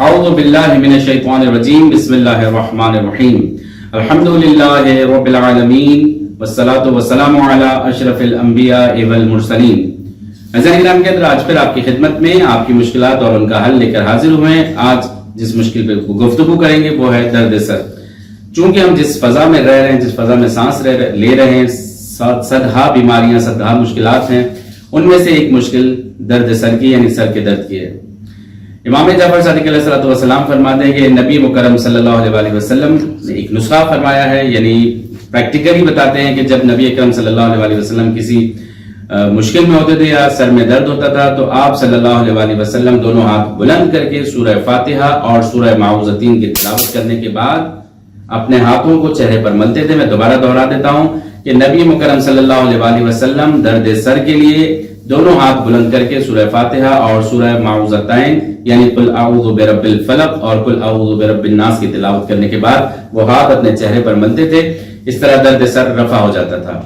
اعوذ باللہ من الشیطان الرجیم بسم اللہ الرحمن الرحیم الحمدللہ رب العالمین والصلاة والسلام علی اشرف الانبیاء والمرسلین۔ عزیزان کرام کے اندر آج پھر آپ کی خدمت میں آپ کی مشکلات اور ان کا حل لے کر حاضر ہوئے ہیں۔ آج جس مشکل پہ گفتگو کریں گے وہ ہے درد سر۔ چونکہ ہم جس فضا میں رہ رہے ہیں، جس فضا میں سانس لے رہے ہیں، صدہا بیماریاں، صدہا مشکلات ہیں، ان میں سے ایک مشکل درد سر کی یعنی سر کے درد کی ہے۔ امام جعفر صادق علیہ السلام فرماتے ہیں کہ نبی مکرم صلی اللہ علیہ وسلم نے ایک نسخہ فرمایا ہے، یعنی پریکٹیکلی بتاتے ہیں کہ جب نبی اکرم صلی اللہ علیہ وسلم کسی مشکل میں ہوتے تھے یا سر میں درد ہوتا تھا تو آپ صلی اللہ علیہ وسلم دونوں ہاتھ بلند کر کے سورہ فاتحہ اور سورہ معوذتین کی تلاوت کرنے کے بعد اپنے ہاتھوں کو چہرے پر ملتے تھے۔ میں دوبارہ دہرا دیتا ہوں کہ نبی مکرم صلی اللہ علیہ وسلم درد سر کے لیے دونوں ہاتھ بلند کر کے سورہ فاتحہ اور سورہ معوذتین یعنی قل اعوذ برب الفلق اور قل اعوذ برب الناس کی تلاوت کرنے کے بعد وہ ہاتھ اپنے چہرے پر ملتے تھے۔ اس طرح درد سر رفع ہو جاتا تھا۔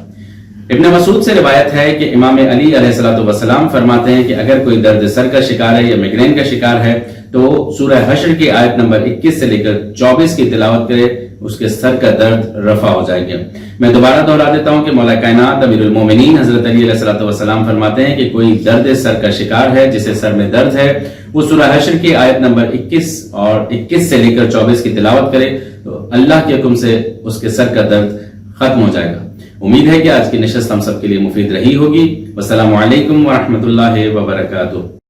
ابن مسعود سے روایت ہے کہ امام علی علیہ السلام فرماتے ہیں کہ اگر کوئی درد سر کا شکار ہے یا مائگرین کا شکار ہے تو سورہ حشر کی آیت نمبر 21 سے لے کر 24 کی تلاوت کرے، اس کے سر کا درد رفع ہو جائے گا۔ میں دوبارہ دہرا دیتا ہوں کہ مولا کائنات امیر المومنین حضرت علی علیہ السلام فرماتے ہیں کہ کوئی درد سر کا شکار ہے، جسے سر میں درد ہے، وہ سورہ حشر کی آیت نمبر 21 سے لے کر 24 کی تلاوت کرے تو اللہ کے حکم سے اس کے سر کا درد ختم ہو جائے گا۔ امید ہے کہ آج کی نشست ہم سب کے لیے مفید رہی ہوگی۔ والسلام علیکم ورحمۃ اللہ وبرکاتہ۔